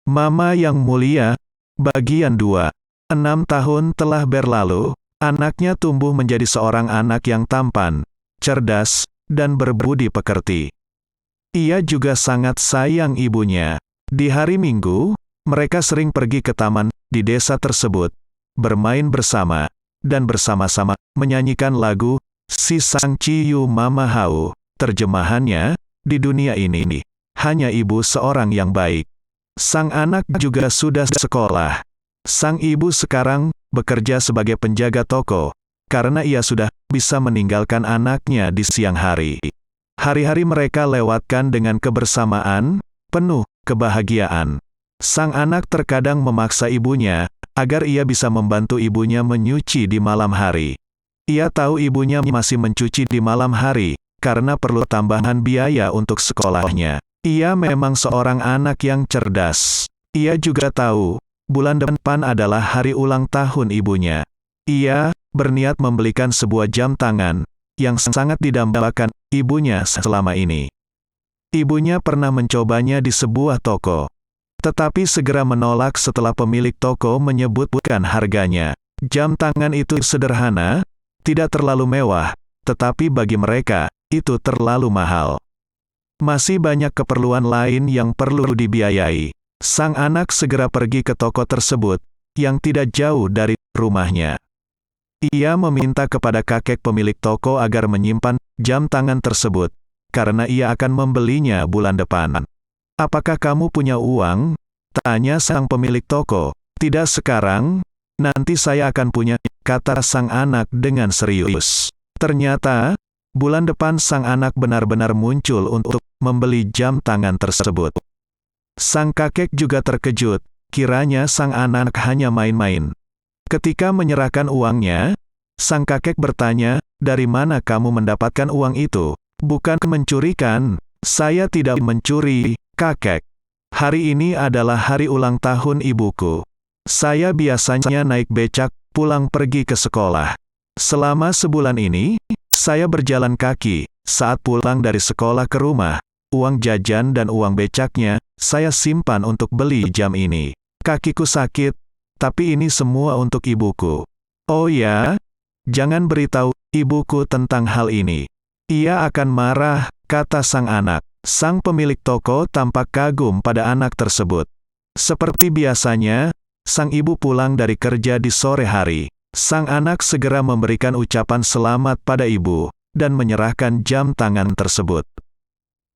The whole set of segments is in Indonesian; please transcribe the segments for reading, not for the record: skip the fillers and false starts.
Mama yang mulia, bagian 2. 6 tahun telah berlalu, anaknya tumbuh menjadi seorang anak yang tampan, cerdas, dan berbudi pekerti. Ia juga sangat sayang ibunya. Di hari Minggu, mereka sering pergi ke taman di desa tersebut, bermain bersama, dan bersama-sama menyanyikan lagu Si Sang Ciyu Mama Hau. Terjemahannya, di dunia ini, hanya ibu seorang yang baik. Sang anak juga sudah sekolah. Sang ibu sekarang bekerja sebagai penjaga toko, karena ia sudah bisa meninggalkan anaknya di siang hari. Hari-hari mereka lewatkan dengan kebersamaan, penuh kebahagiaan. Sang anak terkadang memaksa ibunya, agar ia bisa membantu ibunya menyuci di malam hari. Ia tahu ibunya masih mencuci di malam hari, karena perlu tambahan biaya untuk sekolahnya. Ia memang seorang anak yang cerdas. Ia juga tahu, bulan depan adalah hari ulang tahun ibunya. Ia berniat membelikan sebuah jam tangan, yang sangat didambakan ibunya selama ini. Ibunya pernah mencobanya di sebuah toko, tetapi segera menolak setelah pemilik toko menyebutkan harganya. Jam tangan itu sederhana, tidak terlalu mewah, tetapi bagi mereka, itu terlalu mahal. Masih banyak keperluan lain yang perlu dibiayai. Sang anak segera pergi ke toko tersebut, yang tidak jauh dari rumahnya. Ia meminta kepada kakek pemilik toko agar menyimpan jam tangan tersebut, karena ia akan membelinya bulan depan. "Apakah kamu punya uang?" tanya sang pemilik toko. "Tidak sekarang, nanti saya akan punya," kata sang anak dengan serius. Ternyata, bulan depan sang anak benar-benar muncul untuk membeli jam tangan tersebut. Sang kakek juga terkejut, kiranya sang anak hanya main-main. Ketika menyerahkan uangnya, sang kakek bertanya, "Dari mana kamu mendapatkan uang itu?" "Bukan mencurikan, saya tidak mencuri, kakek. Hari ini adalah hari ulang tahun ibuku. Saya biasanya naik becak pulang pergi ke sekolah. Selama sebulan ini, saya berjalan kaki. Saat pulang dari sekolah ke rumah, uang jajan dan uang becaknya, saya simpan untuk beli jam ini. Kakiku sakit, tapi ini semua untuk ibuku." "Oh ya? Jangan beritahu ibuku tentang hal ini. Ia akan marah," kata sang anak. Sang pemilik toko tampak kagum pada anak tersebut. Seperti biasanya, sang ibu pulang dari kerja di sore hari. Sang anak segera memberikan ucapan selamat pada ibu, dan menyerahkan jam tangan tersebut.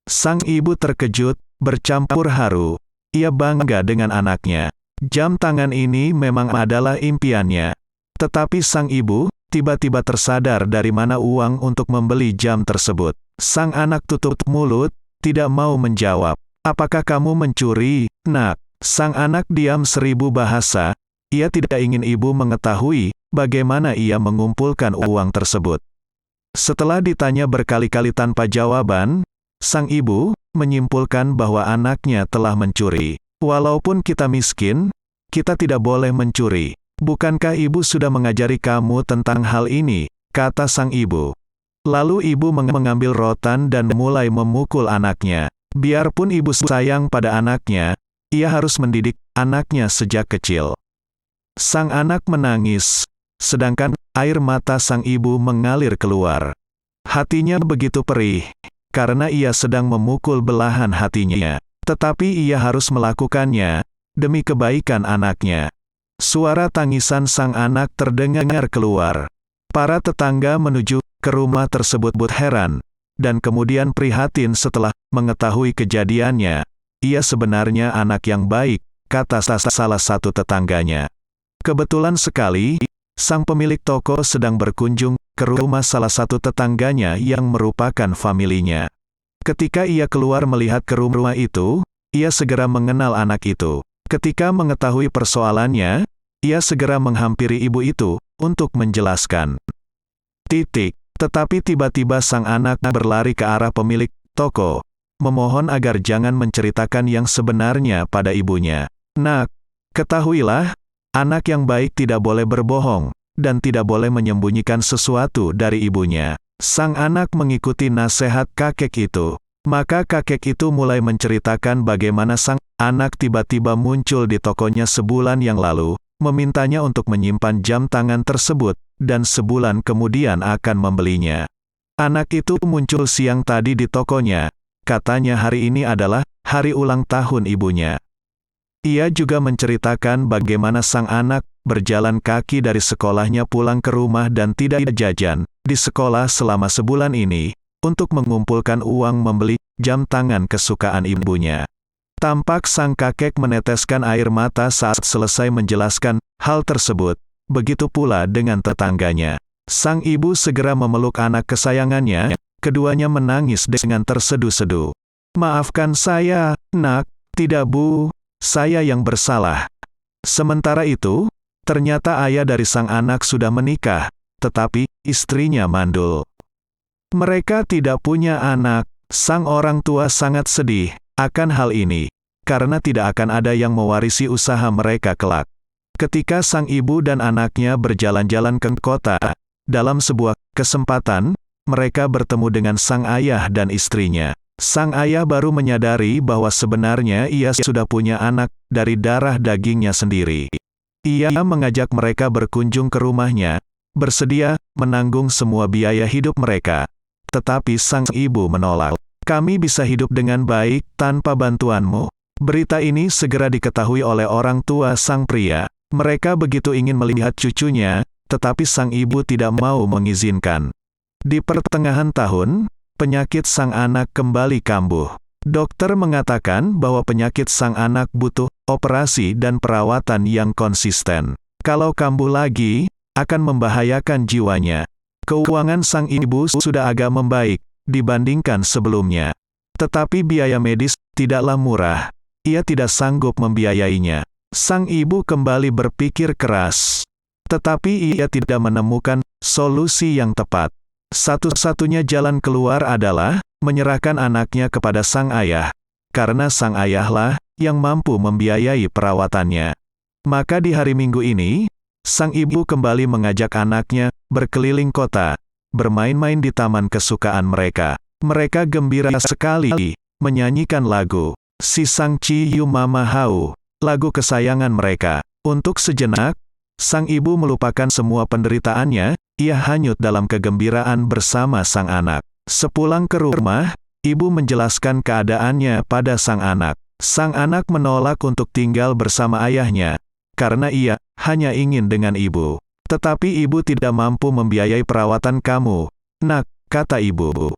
Sang ibu terkejut, bercampur haru. Ia bangga dengan anaknya. Jam tangan ini memang adalah impiannya. Tetapi sang ibu tiba-tiba tersadar dari mana uang untuk membeli jam tersebut. Sang anak tutup mulut, tidak mau menjawab. "Apakah kamu mencuri, nak?" Sang anak diam 1000 bahasa. Ia tidak ingin ibu mengetahui bagaimana ia mengumpulkan uang tersebut. Setelah ditanya berkali-kali tanpa jawaban, sang ibu menyimpulkan bahwa anaknya telah mencuri. "Walaupun kita miskin, kita tidak boleh mencuri. Bukankah ibu sudah mengajari kamu tentang hal ini?" kata sang ibu. Lalu ibu mengambil rotan dan mulai memukul anaknya. Biarpun ibu sayang pada anaknya, ia harus mendidik anaknya sejak kecil. Sang anak menangis, sedangkan air mata sang ibu mengalir keluar. Hatinya begitu perih, karena ia sedang memukul belahan hatinya. Tetapi ia harus melakukannya, demi kebaikan anaknya. Suara tangisan sang anak terdengar keluar. Para tetangga menuju ke rumah tersebut heran, dan kemudian prihatin setelah mengetahui kejadiannya. "Ia sebenarnya anak yang baik," kata salah satu tetangganya. Kebetulan sekali, sang pemilik toko sedang berkunjung ke rumah salah satu tetangganya yang merupakan familinya. Ketika ia keluar melihat ke rumah itu, ia segera mengenal anak itu. Ketika mengetahui persoalannya, ia segera menghampiri ibu itu untuk menjelaskan. Tetapi tiba-tiba sang anak berlari ke arah pemilik toko, memohon agar jangan menceritakan yang sebenarnya pada ibunya. "Nak, ketahuilah, anak yang baik tidak boleh berbohong, dan tidak boleh menyembunyikan sesuatu dari ibunya." Sang anak mengikuti nasihat kakek itu. Maka kakek itu mulai menceritakan bagaimana sang anak tiba-tiba muncul di tokonya sebulan yang lalu, memintanya untuk menyimpan jam tangan tersebut, dan sebulan kemudian akan membelinya. Anak itu muncul siang tadi di tokonya, katanya hari ini adalah hari ulang tahun ibunya. Ia juga menceritakan bagaimana sang anak berjalan kaki dari sekolahnya pulang ke rumah dan tidak jajan di sekolah selama sebulan ini, untuk mengumpulkan uang membeli jam tangan kesukaan ibunya. Tampak sang kakek meneteskan air mata saat selesai menjelaskan hal tersebut, begitu pula dengan tetangganya. Sang ibu segera memeluk anak kesayangannya, keduanya menangis dengan terseduh-seduh. "Maafkan saya, Nak." "Tidak Bu, saya yang bersalah." Sementara itu, ternyata ayah dari sang anak sudah menikah, tetapi istrinya mandul. Mereka tidak punya anak. Sang orang tua sangat sedih akan hal ini, karena tidak akan ada yang mewarisi usaha mereka kelak. Ketika sang ibu dan anaknya berjalan-jalan ke kota, dalam sebuah kesempatan, mereka bertemu dengan sang ayah dan istrinya. Sang ayah baru menyadari bahwa sebenarnya ia sudah punya anak dari darah dagingnya sendiri. Ia mengajak mereka berkunjung ke rumahnya, bersedia menanggung semua biaya hidup mereka. Tetapi sang ibu menolak. "Kami bisa hidup dengan baik tanpa bantuanmu." Berita ini segera diketahui oleh orang tua sang pria. Mereka begitu ingin melihat cucunya, tetapi sang ibu tidak mau mengizinkan. Di pertengahan tahun, penyakit sang anak kembali kambuh. Dokter mengatakan bahwa penyakit sang anak butuh operasi dan perawatan yang konsisten. Kalau kambuh lagi, akan membahayakan jiwanya. Keuangan sang ibu sudah agak membaik dibandingkan sebelumnya. Tetapi biaya medis tidaklah murah. Ia tidak sanggup membiayainya. Sang ibu kembali berpikir keras. Tetapi ia tidak menemukan solusi yang tepat. Satu-satunya jalan keluar adalah menyerahkan anaknya kepada sang ayah, karena sang ayahlah yang mampu membiayai perawatannya. Maka di hari Minggu ini, sang ibu kembali mengajak anaknya berkeliling kota, bermain-main di taman kesukaan mereka. Mereka gembira sekali, menyanyikan lagu "Si Sang Ciu Mama Hau", lagu kesayangan mereka. Untuk sejenak, sang ibu melupakan semua penderitaannya, ia hanyut dalam kegembiraan bersama sang anak. Sepulang ke rumah, ibu menjelaskan keadaannya pada sang anak. Sang anak menolak untuk tinggal bersama ayahnya, karena ia hanya ingin dengan ibu. "Tetapi ibu tidak mampu membiayai perawatan kamu, Nak," kata ibu.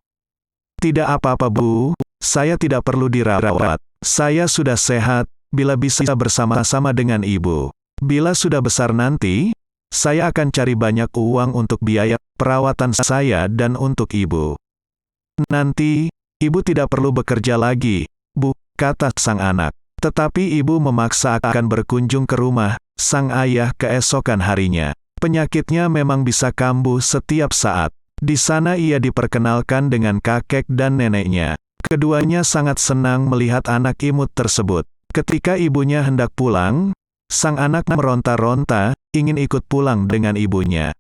"Tidak apa-apa Bu, saya tidak perlu dirawat. Saya sudah sehat, bila bisa bersama-sama dengan ibu. Bila sudah besar nanti, saya akan cari banyak uang untuk biaya perawatan saya dan untuk ibu." "Nanti, ibu tidak perlu bekerja lagi, Bu," kata sang anak. Tetapi ibu memaksa akan berkunjung ke rumah sang ayah keesokan harinya. Penyakitnya memang bisa kambuh setiap saat. Di sana ia diperkenalkan dengan kakek dan neneknya. Keduanya sangat senang melihat anak imut tersebut. Ketika ibunya hendak pulang, sang anak meronta-ronta, ingin ikut pulang dengan ibunya.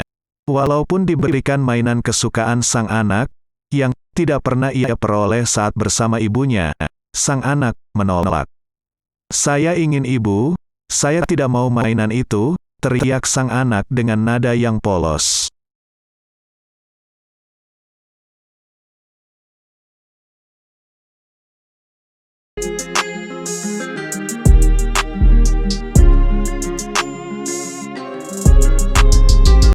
Walaupun diberikan mainan kesukaan sang anak, yang tidak pernah ia peroleh saat bersama ibunya, sang anak menolak. "Saya ingin ibu, saya tidak mau mainan itu," teriak sang anak dengan nada yang polos.